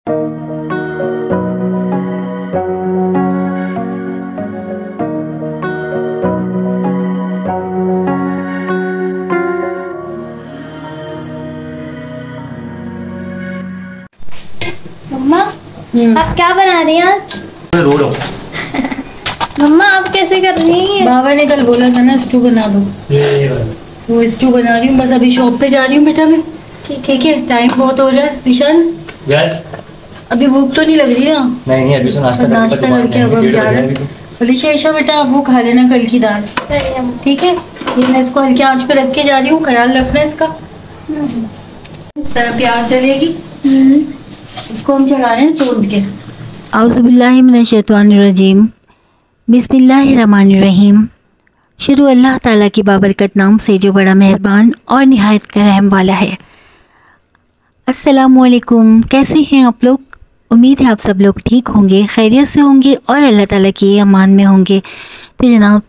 मम्मा आप क्या बना रही हैं आज? मैं रो रहा हूँ। मम्मा आप कैसे कर रही हैं? बाबा ने कल बोला था ना स्टू बना दो, वो स्टू बना रही हूँ। बस अभी शॉप पे जा रही हूँ बेटा मैं। ठीक है, टाइम बहुत हो रहा है। ईशान यस। अभी भूख तो नहीं लग रही ना? नहीं अभी तो नाश्ता करके अब हम जा रहे हैं। अलीशा ईशा बेटा आप वो खा लेना कल की दाल, ठीक है? ये मैं इसको हल्के आंच पे रख के जा रही हूँ, ख्याल रखना इसका। प्याज चलेगी, इसको हम चढ़ा रहे हैं सोन के। औज़ुबिल्लाहि मिनश्शैतानिर्रजीम, बिस्मिल्लाहिर्रहमानिर्रहीम। शुरू अल्लाह ताला की बाबरकत नाम से जो बड़ा मेहरबान और निहायत का रहम वाला है। अस्सलामुअलैकुम, कैसे हैं आप लोग? उम्मीद है आप सब लोग ठीक होंगे, खैरियत से होंगे और अल्लाह ताला की अमान में होंगे। तो जनाब,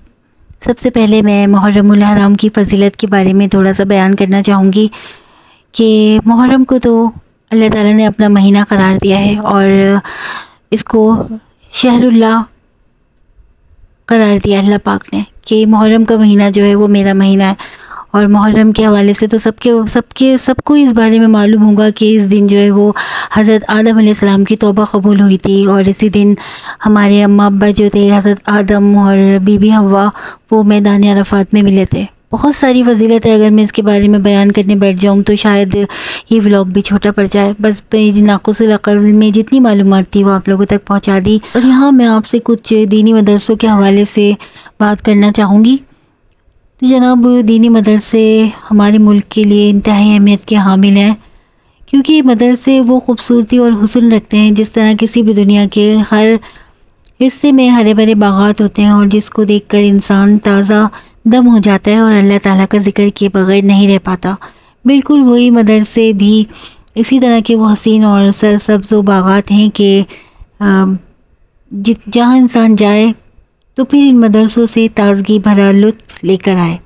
सबसे पहले मैं मुहर्रमुल हराम की फ़जीलत के बारे में थोड़ा सा बयान करना चाहूँगी कि मुहर्रम को तो अल्लाह ताला ने अपना महीना करार दिया है और इसको शहरुल्लाह करार दिया अल्लाह पाक ने कि मुहर्रम का महीना जो है वो मेरा महीना है। और मुहर्रम के हवाले से तो सबको इस बारे में मालूम होगा कि इस दिन जो है वो हज़रत आदम अलैहिस्सलाम की तौबा कबूल हुई थी और इसी दिन हमारे अम्मा अब्बा जो थे हज़रत आदम और बीबी हव्वा वो मैदान अरफात में मिले थे। बहुत सारी फजीलत है, अगर मैं इसके बारे में बयान करने बैठ जाऊँ तो शायद ये व्लॉग भी छोटा पड़ जाए। बस मेरी नाक़ुसुल अक़ल में जितनी मालूमात थी वो आप लोगों तक पहुँचा दी। और यहाँ मैं आपसे कुछ दीनी मदरसों के हवाले से बात करना चाहूँगी। तो जनाब, दीनी मदरसे हमारे मुल्क के लिए इंतहाई अहमियत के हामिल हैं, क्योंकि मदरसे वो ख़ूबसूरती और हुस्न रखते हैं जिस तरह किसी भी दुनिया के हर हिस्से में हरे भरे बागात होते हैं और जिसको देखकर इंसान ताज़ा दम हो जाता है और अल्लाह ताला का जिक्र किए बगैर नहीं रह पाता। बिल्कुल वही मदरसे भी इसी तरह के वो हसीन और सरसब्ज़ व बागात हैं कि जहाँ इंसान जाए तो फिर इन मदरसों से ताज़गी भरा लुत्फ़ लेकर आए।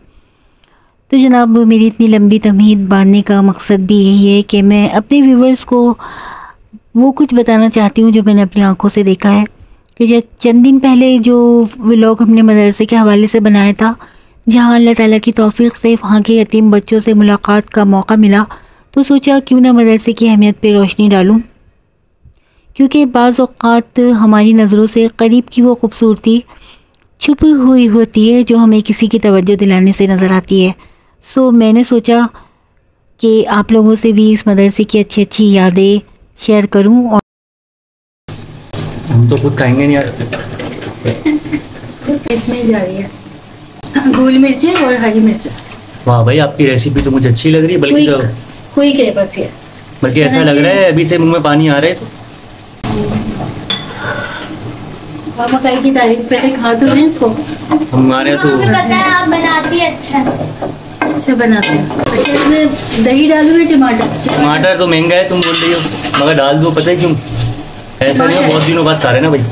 तो जनाब, मेरी इतनी लंबी तमहीद बांधने का मकसद भी यही है कि मैं अपने व्यूवर्स को वो कुछ बताना चाहती हूँ जो मैंने अपनी आँखों से देखा है। कि चंद दिन पहले जो व्लॉग हमने मदरसे के हवाले से बनाया था, जहाँ अल्लाह ताला की तौफ़ीक़ से वहाँ के यतीम बच्चों से मुलाकात का मौका मिला, तो सोचा क्यों ना मदरसे की अहमियत पर रोशनी डालूँ, क्योंकि बाज़ औक़ात हमारी नज़रों से करीब की वो ख़ूबसूरती छुपी हुई होती है जो हमें किसी की तवज्जो दिलाने से नज़र आती है। सो मैंने सोचा कि आप लोगों से भी इस मदरसे की अच्छी अच्छी यादें शेयर करूं। और हम तो खुद खाएंगे नहीं यार। इसमें जा रही है गोल मिर्चें और हरी मिर्च। वाह भाई, आपकी रेसिपी तो मुझे अच्छी लग रही है। बल्कि ऐसा लग रहा है अभी से मुंह में पानी आ रहा है। तो मकई की तारीफ पहले खा तो लें इसको। हमारे तो पता है आप बनाती है अच्छा बनाते हैं। अच्छा, इसमें दही डालूं या टमाटर तो महंगा है तुम बोल रही हो, मगर डाल दो। पता है क्यों ऐसा नहीं है, बहुत दिनों बाद खा रहे ना भाई।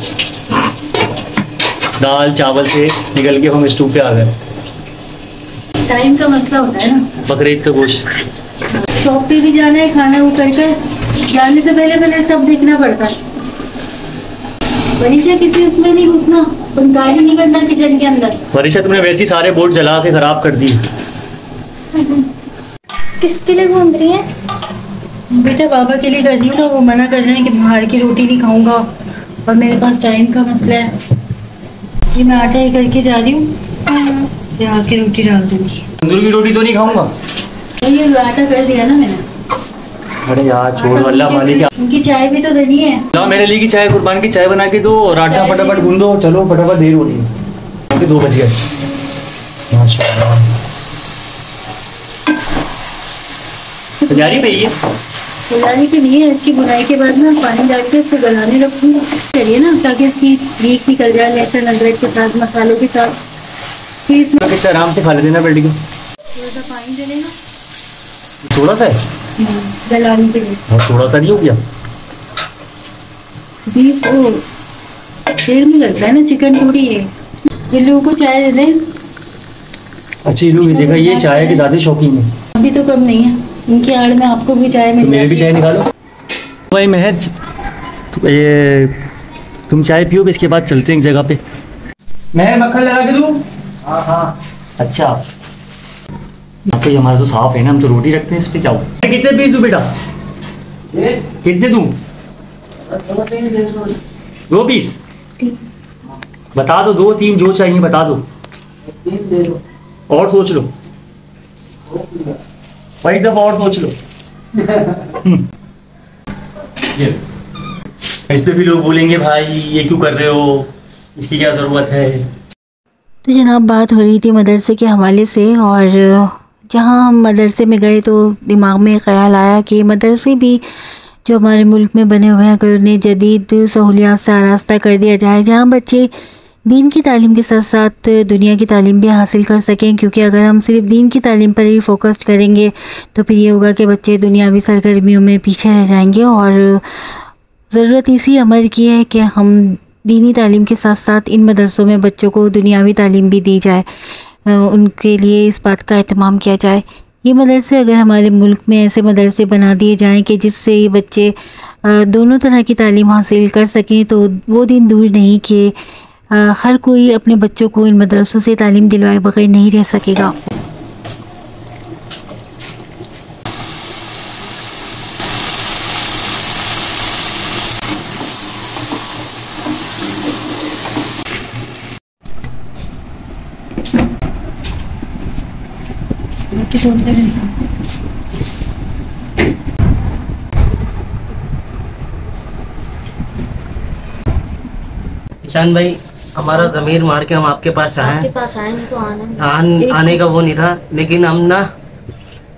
दाल चावल से निकल के हम स्टू पे आ गए। टाइम का मसला होता है ना। बकरीद का गोश्त, शॉप पे भी जाना है, खाना वो करके जाने से पहले सब देखना पड़ता है। वरीशा किसी उसमें नहीं घुसना, तुम गाड़ी नहीं करना किचन के अंदर। वरीशा तुमने वैसे ही सारे बोर्ड जला के खराब कर दिए। किसके लिए घूम रही है? बेटा बाबा के लिए कर रही हूँ ना, वो मना कर रहे हैं कि बाहर की रोटी नहीं खाऊंगा और मेरे पास टाइम का मसला है। जी मैं आटा ही करके जा रही हूँ, आके रोटी डाल दूंगी। तंदूर की रोटी तो नहीं खाऊंगा। ये आटा कर दिया ना मैंने। अरे यार छोड़, अल्लाह मालिक। उनकी चाय भी तो देनी है ना, मेरे लिए की चाय, कुर्बान की चाय बना के दो और आटा फटाफट गूंद दो। चलो फटाफट, देर हो रही है, 2 बज गए। माशाल्लाह तैयारी पे ही है बुनाने के लिए। इसकी बुनाई के बाद ना पानी डाल के इसको गलाने रखूँगी, चलिए ना, ताकि इसकी लीक निकल जाए लहसुन अदरक के साथ, मसालों के साथ। फिर इसमें आराम से खा ले देना बेटी को। थोड़ा सा पानी दे देना, थोड़ा सा है गलाने के लिए। और थोड़ा सा नहीं हो गया? तेल में लगता है ना, चिकन पूरी है। ये लोगों को चाय दे दें। अच्छा ये लोग देखा, ये चाय के ज़्यादा शौकीन है। अभी तो कम नहीं है, इनकी आड़ में आपको भी चाय मिल। तो मेरे भी चाय निकालो भाई। महर तो ये तुम चाय पियो, इसके बाद चलते हैं एक जगह पे। मैं मक्खन लगा के दूँ? हाँ हाँ। अच्छा, तो ये हमारा तो साफ है ना, हम तो रोटी रखते हैं इस पे। क्या हो, कितने पीस दूँ बेटा? कितने दूँ? 2 पीस बता दो, 2-3 जो चाहिए बता दो। 3 दे दो। और सोच लो, एक दफा और सोच लो। इस पे भी लोग बोलेंगे भाई ये क्यों कर रहे हो, इसकी क्या ज़रूरत है। तो जनाब बात हो रही थी मदरसे के हवाले से, और जहाँ हम मदरसे में गए तो दिमाग में ख़्याल आया कि मदरसे भी जो हमारे मुल्क में बने हुए हैं, अगर उन्हें जदीद सहूलियात से आरास्ता कर दिया जाए, जहाँ बच्चे दीन की तालीम के साथ साथ दुनिया की तालीम भी हासिल कर सकें। क्योंकि अगर हम सिर्फ दीन की तालीम पर ही फोकस करेंगे तो फिर ये होगा कि बच्चे दुनियावी सरगर्मियों में पीछे रह जाएंगे, और ज़रूरत इसी अमर की है कि हम दीनी तालीम के साथ साथ इन मदरसों में बच्चों को दुनियावी तालीम भी दी जाए, उनके लिए इस बात का एहतमाम किया जाए। ये मदरसे अगर हमारे मुल्क में ऐसे मदरसे बना दिए जाएं कि जिससे ये बच्चे दोनों तरह की तालीम हासिल कर सकें, तो वो दिन दूर नहीं कि हर कोई अपने बच्चों को इन मदरसों से तालीम दिलवाए बगैर नहीं रह सकेगा। ईशान भाई, हमारा ज़मीर मार के हम आपके पास आए। आपके पास आए नहीं तो आने का वो नहीं था, लेकिन हम ना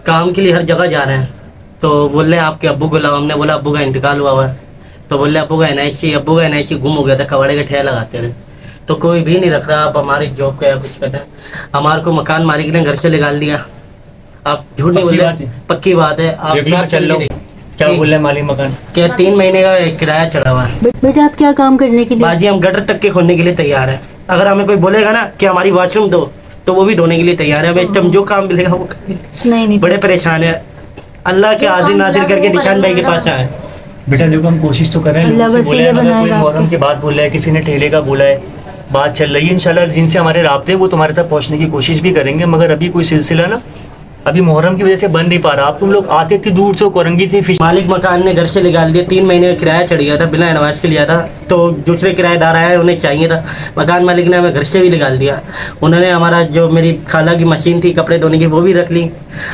काम के लिए हर जगह जा रहे हैं। तो बोल रहे हैं आपके अब्बू को लाओ। हमने बोला अब्बू का इंतकाल हुआ हुआ है। तो बोल रहे अब्बू का NIC गुम हो गया था, कबाड़े का ठेला लगाते थे। तो कोई भी नहीं रख रहा। आप हमारी जॉब का या कुछ कहते हैं, हमारे को मकान मालिक ने घर से निकाल दिया। आप झूठ नहीं बोल रहे, पक्की बात है। आप चल लो, क्या बोल रहे हैं मालिक मकान? क्या 3 महीने का किराया चढ़ा हुआ है। बेटा आप क्या काम करने के लिए? बाजी हम गटर तक के खोलने के लिए तैयार है। अगर हमें कोई बोलेगा ना कि हमारी वॉशरूम दो, तो वो भी धोने के लिए तैयार है। हमें इस टाइम जो काम मिलेगा वो नहीं बड़े परेशान है। अल्लाह के हाजिर नाजिर करके निशान भाई के पास आए। बेटा देखो हम कोशिश तो कर रहे हैं, लोगों से बोले हैं, कोई मुहर्रम की बात बोला है, किसी ने ठेले का बोला है, बात चल रही है। इंशाल्लाह जिनसे हमारे राब्ते वो तुम्हारे तक पहुंचने की कोशिश भी करेंगे, मगर अभी कोई सिलसिला ना अभी मुहर्रम की वजह से बन नहीं पा रहा। आप तुम लोग आते थे दूर से, कोरंगी से फिश। मालिक मकान ने घर से निकाल दिया। 3 महीने का किराया चढ़ गया था, बिना एडवांस के लिया था। तो दूसरे किराएदार आए, उन्हें चाहिए था। मकान मालिक ने हमें घर से भी निकाल दिया। उन्होंने हमारा जो मेरी खाला की मशीन थी कपड़े धोने की वो भी रख ली,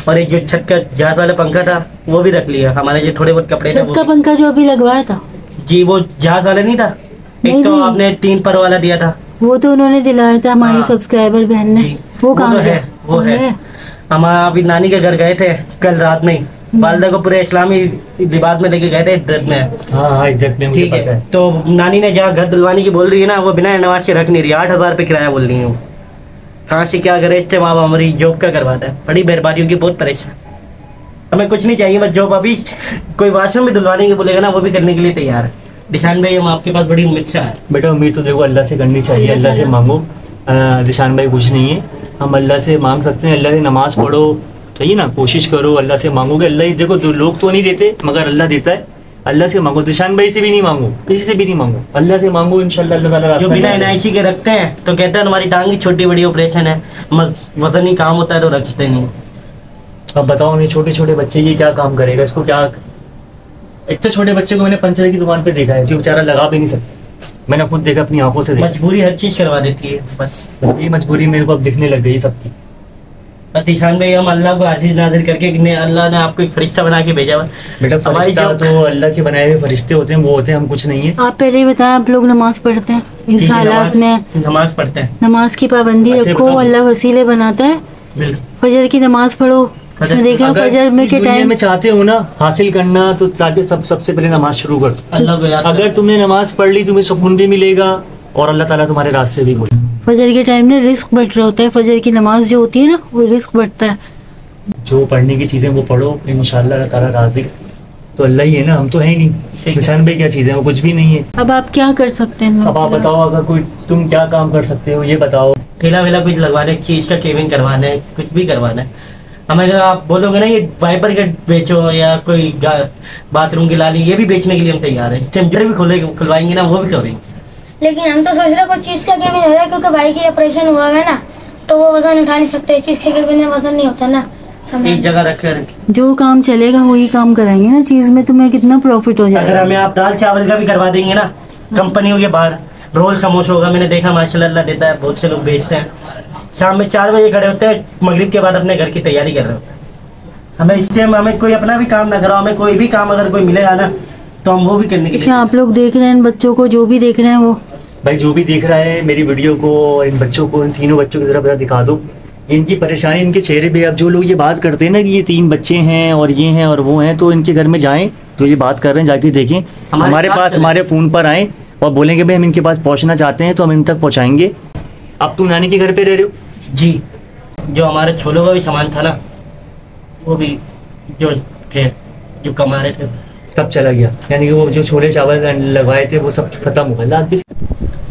और एक जो छत का जहाज वाला पंखा था वो भी रख लिया। हमारे जो थोड़े बहुत कपड़े छत का पंखा जो अभी लगवाया था जी, वो जहाज वाला नहीं था, एक तो आपने 3 पर वाला दिया था, वो तो उन्होंने दिलाया था हमारी सब्सक्राइबर बहन ने। वो कहाँ है? वो है। हम अभी नानी के घर गए थे कल रात में, वालदा को पूरे इस्लामी लिबास में लेके गए थे, इज्जत में। हाँ इज्जत में, ठीक है। तो नानी ने जहाँ घर डलवाने की बोल रही है ना, वो बिना नवाज से रख नहीं रही। 8,000 रुपये किराया बोल रही है। वो कहाँ से क्या करे, इस टाइम आप हमारी जॉब का करवाता है। बड़ी मेहरबानी की, बहुत परेशान। हमें कुछ नहीं चाहिए, बस जॉब। अभी कोई वाशरूम में डलवाने की बोलेगा ना, वो भी करने के लिए तैयार है। दिशान भाई हम आपके पास बड़ी उम्मीद से आए। बेटा उम्मीद तो देखो अल्लाह से करनी चाहिए, अल्लाह से मांगो। दिशान भाई कुछ नहीं है, हम अल्लाह से मांग सकते हैं। अल्लाह से नमाज पढ़ो, सही ना, कोशिश करो, अल्लाह से मांगोगे। अल्लाह ही देखो, लोग तो नहीं देते मगर अल्लाह देता है। अल्लाह से मांगो, दिशान भाई से भी नहीं मांगो, किसी से भी नहीं मांगो, अल्लाह से मांगो। इंशाल्लाह अल्लाह ताला रास्ता। जो बिना NIC के रखते हैं तो कहते हैं हमारी टांग की छोटी बड़ी ऑपरेशन है, वजन ही काम होता है तो रखते नहीं। अब बताओ नहीं, छोटे छोटे बच्चे ये क्या काम करेगा, इसको क्या। इतने छोटे बच्चे को मैंने पंचर की दुकान पे देखा है, जो बेचारा लगा भी नहीं सकता। मैंने खुद देखा, अपनी आंखों से देखा। मजबूरी हर चीज करवा देती है, बस ये मजबूरी मेरे को अब दिखने लग गई सबकी। ईशान भाई हम अल्लाह को आजीज नाजिर करके, अल्लाह ने आपको एक फरिश्ता बना के भेजा। बेटा फरिश्ता तो अल्लाह के बनाए हुए फरिश्ते होते हैं, वो होते हैं, हम कुछ नहीं है। आप पहले ही बताएं, आप लोग नमाज पढ़ते हैं, इस हालात में नमाज पढ़ते हैं। नमाज की पाबंदी रखो, अल्लाह वसीले बनाता है। फजर की नमाज पढ़ो, देखा फजर में के टाइम में चाहते हो ना हासिल करना, तो ताकि सबसे पहले नमाज शुरू कर। अल्लाह को याद अगर तुमने नमाज पढ़ ली, तुम्हें सुकून भी मिलेगा और अल्लाह ताला तुम्हारे रास्ते भी बोले। फजर के टाइम में रिस्क बढ़ रहा होता है, फजर की नमाज जो होती है ना, वो रिस्क बढ़ता है। जो पढ़ने की चीजें वो पढ़ो, इंशाल्लाह अल्लाह ताला राज़ी। तो अल्लाह ही है ना, हम तो है ही नहीं। निशान भाई क्या चीज़ है, वो कुछ भी नहीं है। अब आप क्या कर सकते हैं? अब आप बताओ, अगर कोई तुम क्या काम कर सकते हो ये बताओ। ठेला वेला कुछ लगवाने, चीज का केविंग करवाना है, कुछ भी करवाना है। हमें अगर आप बोलोगे ना ये वाइपर के बेचो या कोई बाथरूम की लाली, ये भी बेचने के लिए हम तैयार हैं। टेम्परेचर भी खुलवाएंगे ना, वो भी करेंगे। लेकिन हम तो सोच रहे कुछ चीज का केबिन हो रहा है, क्योंकि भाई की ऑपरेशन हुआ है ना, तो वो वजन उठा नहीं सकते। चीज के केबिन में वजन नहीं होता ना, एक जगह रखकर जो काम चलेगा वही काम कराएंगे ना। चीज में तुम्हें कितना प्रॉफिट हो अगर जाएगा। हमें आप दाल चावल का भी करवा देंगे ना, कंपनियों के बाहर रोल समोसा होगा, मैंने देखा माशाल्लाह अल्लाह देता है, बहुत से लोग बेचते हैं। शाम में 4 बजे खड़े होते हैं, मगरिब के बाद अपने घर की तैयारी कर रहे होते हैं। हमें इस टाइम हमें कोई अपना भी काम ना कराओ, हमें कोई भी काम अगर कोई मिलेगा ना तो हम वो भी करने के लिए। क्या आप लोग देख रहे हैं बच्चों को, जो भी देख रहे हैं वो भाई जो भी देख रहा है मेरी वीडियो को और इन बच्चों को, इन तीनों बच्चों की जरा दिखा दो इनकी परेशानी इनके चेहरे पे। अब जो लोग ये बात करते हैं ना कि ये 3 बच्चे हैं और ये हैं और वो हैं, तो इनके घर में जाएं तो ये बात कर रहे हैं, जाके देखें। हमारे पास हमारे फ़ोन पर आएँ और बोलेंगे भाई हम इनके पास पहुँचना चाहते हैं, तो हम इन तक पहुँचाएंगे। अब तुम नानी के घर पे रह रहे हो? जी, जो हमारे छोलों का भी सामान था ना, वो भी जो थे जो कमा रहे थे सब चला गया, यानी कि वो जो छोले चावल लगवाए थे वो सब खत्म हो गया। भी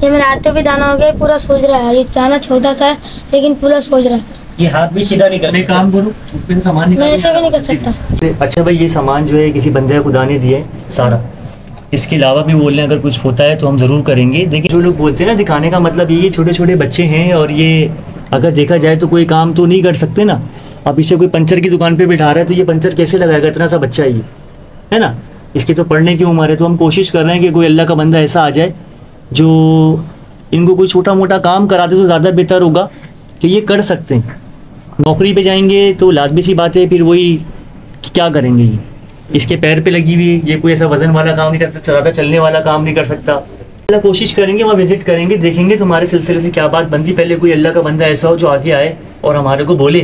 ये मेरे हाथ पे भी दाना हो गया, पूरा सूज रहा है। ये दाना छोटा सा है लेकिन पूरा सूज रहा है। ये हाथ भी सीधा नहीं कर। काम करो, फिर सामान मैं ऐसे भी नहीं कर सकता। अच्छा भाई, ये सामान जो है किसी बंदे खुदा ने दिया है सारा। इसके अलावा भी बोल रहे हैं अगर कुछ होता है तो हम ज़रूर करेंगे। देखिए जो लोग बोलते हैं ना, दिखाने का मतलब ये छोटे छोटे बच्चे हैं और ये अगर देखा जाए तो कोई काम तो नहीं कर सकते ना। अब इसे कोई पंचर की दुकान पे बिठा रहा है तो ये पंचर कैसे लगाएगा? इतना सा बच्चा ये है ना, इसकी तो पढ़ने की उम्र है। तो हम कोशिश कर रहे हैं कि कोई अल्लाह का बंदा ऐसा आ जाए जो इनको कोई छोटा मोटा काम करा दे तो ज़्यादा बेहतर होगा कि ये कर सकते हैं। नौकरी पे जाएंगे तो लाजमी सी बात है, फिर वही क्या करेंगे? ये इसके पैर पे लगी हुई, ये कोई ऐसा वजन वाला काम नहीं कर सकता, ज़्यादा चलने वाला काम नहीं कर सकता। अल्लाह कोशिश करेंगे, वहाँ विजिट करेंगे, देखेंगे तुम्हारे सिलसिले से क्या बात बनती। पहले कोई अल्लाह का बंदा ऐसा हो जो आगे आए और हमारे को बोले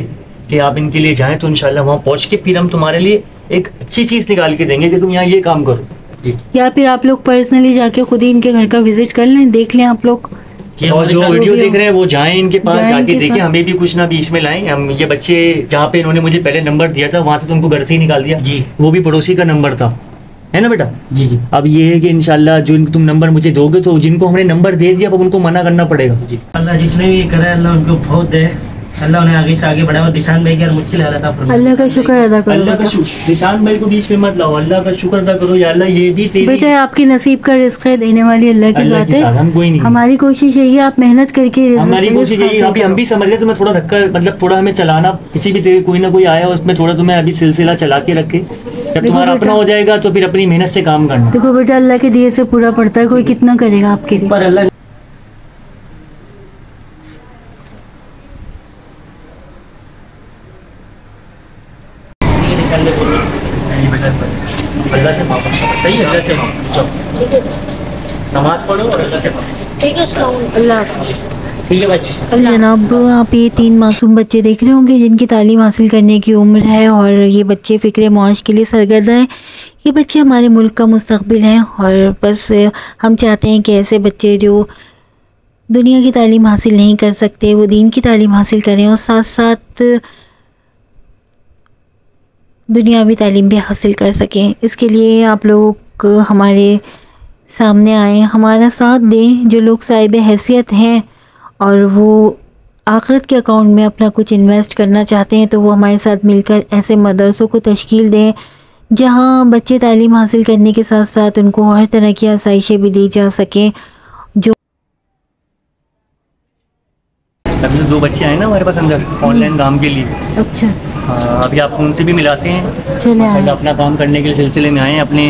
कि आप इनके लिए जाएँ, तो इंशाल्लाह वहाँ पहुँच के फिर हम तुम्हारे लिए एक अच्छी चीज़ निकाल के देंगे कि तुम यहाँ ये काम करो। या फिर आप लोग पर्सनली जाके खुद ही इनके घर का विजिट कर लें, देख लें आप लोग। और जो वीडियो देख रहे हैं वो जाएं इनके पास, जाएं जाके इनके देखें, साथ। हमें भी कुछ ना बीच में लाएं। हम ये बच्चे जहाँ पे इन्होंने मुझे पहले नंबर दिया था वहाँ से तुमको घर से ही निकाल दिया जी, वो भी पड़ोसी का नंबर था, है ना बेटा? जी जी। अब ये है कि इंशाल्लाह जो तुम नंबर मुझे दोगे तो जिनको हमने नंबर दे दिया अब उनको मना करना पड़ेगा। जी, अल्लाह जिसने भी करा है अल्लाह उनको बहुत दे, अल्लाह उन्हें आगे से आगे बढ़ावा। दिशान भाई की मुश्किल आ रहा था, अल्लाह का शुक्र अदा करो अल्लाह का बेटा। शुक्र, निशान भाई को बीच में मत लाओ, अल्लाह का शुक्र अदा करो। या अल्लाह ये भी तेरी बेटा आपकी नसीब का रिस्क है, देने वाली अल्लाह के अल्लाह साथ के है। साथ, हम कोई नहीं। हमारी कोशिश यही है आप मेहनत करके रिस्क हमारी कोशिश यही, हासिल अभी हम करो। भी समझ रहे तुम्हें थोड़ा धक्का, मतलब थोड़ा हमें चलाना, किसी भी तरह कोई ना कोई आया उसमें थोड़ा तुम्हें अभी सिलसिला चला के रखे। जब तुम्हारा अपना हो जाएगा तो फिर अपनी मेहनत से काम करना। देखो बेटा अल्लाह के दिए से पूरा पड़ता है, कोई कितना करेगा आपके लिए। पर अल्लाह अल्लाह से मांगो, सही है, अल्लाह से मांगो, नमाज पढ़ो और अल्लाह से मांगो। ठीक है, अल्लाह ठीक है बच्चे। जनाब आप ये 3 मासूम बच्चे देख रहे होंगे जिनकी तालीम हासिल करने की उम्र है और ये बच्चे फ़िक्र मौश के लिए सरगर्दा हैं। ये बच्चे हमारे मुल्क का मुस्तकबिल हैं और बस हम चाहते हैं कि ऐसे बच्चे जो दुनिया की तालीम हासिल नहीं कर सकते वो दीन की तालीम हासिल करें और साथ साथ दुनियावी तालीम भी हासिल कर सकें। इसके लिए आप लोग हमारे सामने आएँ, हमारा साथ दें। जो लोग साहिब हैसियत हैं और वो आखिरत के अकाउंट में अपना कुछ इन्वेस्ट करना चाहते हैं तो वो हमारे साथ मिलकर ऐसे मदरसों को तश्कील दें जहां बच्चे तालीम हासिल करने के साथ साथ उनको हर तरह की आसाइशें भी दी जा सकें। जो अभी तो 2 बच्चे आए ना हमारे पास अंदर ऑनलाइन काम के लिए। अच्छा हाँ, अभी आप उनसे भी मिलाते हैं, चले शायद आए। अपना काम करने के लिए सिलसिले में आए हैं अपने।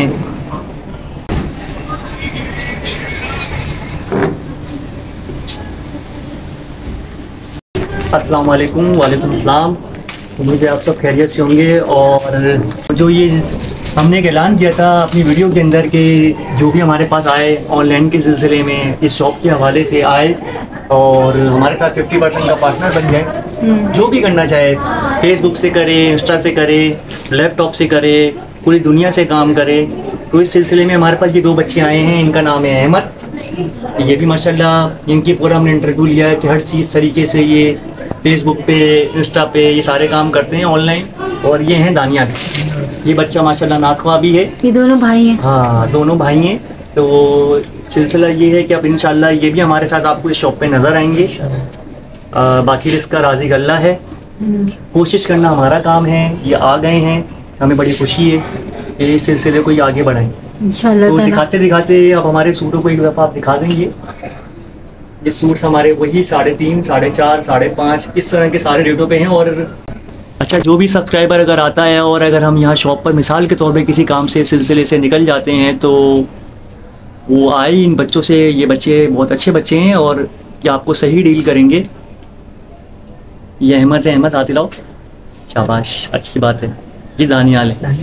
अस्सलाम वालेकुम। वालेकुम अस्सलाम। उम्मीद है आप सब खैरियत से होंगे। और जो ये हमने एक ऐलान किया था अपनी वीडियो के अंदर कि जो भी हमारे पास आए ऑनलाइन के सिलसिले में इस शॉप के हवाले से आए और हमारे साथ 50% का पार्टनर बन जाए। जो भी करना चाहे, फेसबुक से करे, इंस्टा से करे, लैपटॉप से करे, पूरी दुनिया से काम करे। तो इस सिलसिले में हमारे पास ये 2 बच्चे आए हैं। इनका नाम है अहमद। ये भी माशाल्लाह इनकी पूरा हमने इंटरव्यू लिया है कि हर चीज़ तरीके से ये फेसबुक पे, इंस्टा पे ये सारे काम करते हैं ऑनलाइन। और ये हैं दानिया, ये बच्चा माशाल्लाह नाथवा भी है। ये दोनों भाई हैं। हाँ, दोनों भाई हैं। तो सिलसिला ये है कि अब इंशाल्लाह ये भी हमारे साथ आपको इस शॉप पे नज़र आएंगे। बाकी इसका राज़ी अल्लाह है। कोशिश करना हमारा काम है, ये आ गए हैं, हमें बड़ी खुशी है कि इस सिलसिले को ये आगे बढ़ाएं। इंशाल्लाह तो ताला। दिखाते दिखाते अब हमारे सूटों को एक दफ़ा आप दिखा देंगे। ये सूट्स हमारे वही 3.5, 4.5, 5.5 इस तरह के सारे रेटों पे हैं। और अच्छा, जो भी सब्सक्राइबर अगर आता है और अगर हम यहाँ शॉप पर मिसाल के तौर पे किसी काम से सिलसिले से निकल जाते हैं तो वो आए इन बच्चों से, ये बच्चे बहुत अच्छे बच्चे हैं और ये आपको सही डील करेंगे। ये अहमद है, अहमद आते लाओ, शाबाश, अच्छी बात है। ये दानियाल है,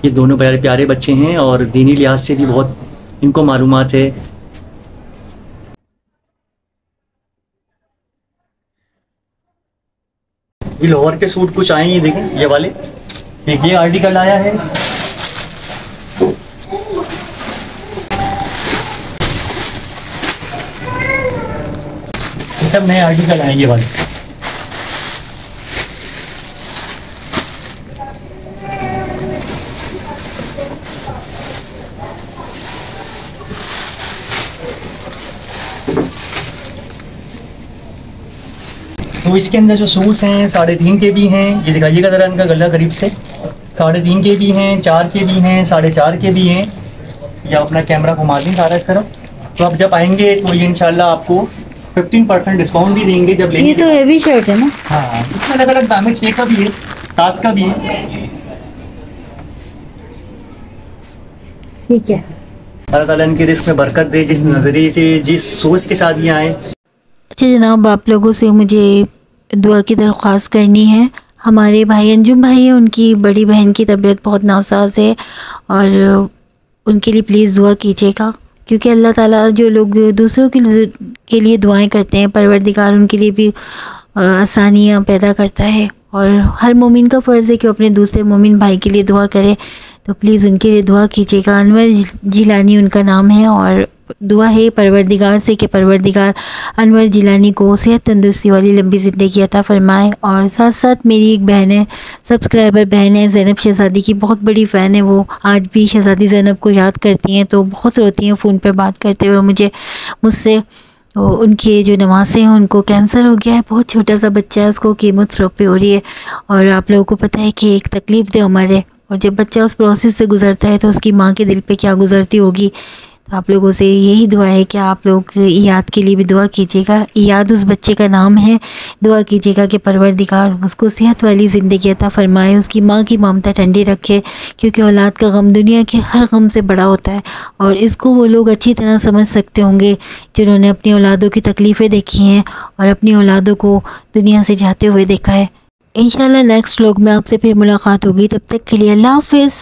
ये दोनों प्यारे प्यारे बच्चे हैं और दीनी लिहाज से भी बहुत इनको मालूमात है। ये लाहौर के सूट कुछ आए हैं, ये देखें, ये वाले, एक ये आर्टिकल आया है, सब नए आर्टिकल आए ये वाले। तो इसके अंदर जो सूट्स हैं 3.5 के भी हैं, ये दिखाइएगा ज़रा इनका गला करीब से, 3.5 के भी हैं, 4 के भी हैं, 4.5 के भी हैं। या अपना कैमरा घुमा दें सारा इस तरफ। तो आप जब आएंगे तो ये इंशाल्लाह आपको 15% डिस्काउंट भी देंगे जब लेंगे। ये तो हैवी शर्ट है ना? हाँ, इसमें अलग अलग दाम है, 6 का भी है, 7 का भी है। ठीक है। अल्लाह ताला इनकी रिस्क में बरकत दे, जिस नज़रिए से, जिस सोच के साथ ये आए। अच्छा जनाब, आप लोगों से मुझे दुआ की दरख्वास्त करनी है। हमारे भाई अंजुम भाई हैं, उनकी बड़ी बहन की तबीयत बहुत नासाज है और उनके लिए प्लीज़ दुआ कीजिएगा, क्योंकि अल्लाह ताला जो लोग दूसरों के लिए दुआएं करते हैं, परवरदिगार उनके लिए भी आसानियाँ पैदा करता है। और हर मोमिन का फ़र्ज़ है कि अपने दूसरे मोमिन भाई के लिए दुआ करे, तो प्लीज़ उनके लिए दुआ कीजिएगा। अनवर जिलानी उनका नाम है और दुआ है परवरदिगार से कि परवरदिगार अनवर जिलानी को सेहत तंदुरुस्ती वाली लंबी ज़िंदगी अता फ़रमाए। और साथ साथ मेरी एक बहन है, सब्सक्राइबर बहन है, ज़ैनब शहज़ादी की बहुत बड़ी फ़ैन है। वो आज भी शहज़ादी ज़ैनब को याद करती हैं, तो बहुत रोती हैं फ़ोन पर बात करते हुए मुझसे। तो उनकी जो नवासे हैं उनको कैंसर हो गया है, बहुत छोटा सा बच्चा है, उसको कीमोथेरेपी हो रही है। और आप लोगों को पता है कि एक तकलीफ़ दे हमारे, और जब बच्चा उस प्रोसेस से गुज़रता है तो उसकी माँ के दिल पे क्या गुज़रती होगी। तो आप लोगों से यही दुआ है कि आप लोग ईयाद के लिए भी दुआ कीजिएगा। ईयाद उस बच्चे का नाम है। दुआ कीजिएगा कि परवरदिगार उसको सेहत वाली ज़िंदगी अता फ़रमाए, उसकी माँ की ममता ठंडी रखे, क्योंकि औलाद का गम दुनिया के हर गम से बड़ा होता है। और इसको वो लोग अच्छी तरह समझ सकते होंगे जिन्होंने अपनी औलादों की तकलीफ़ें देखी हैं और अपनी औलादों को दुनिया से जाते हुए देखा है। इंशाल्लाह नेक्स्ट व्लॉग में आपसे फिर मुलाकात होगी, तब तक के लिए अल्लाह हाफ़िज़।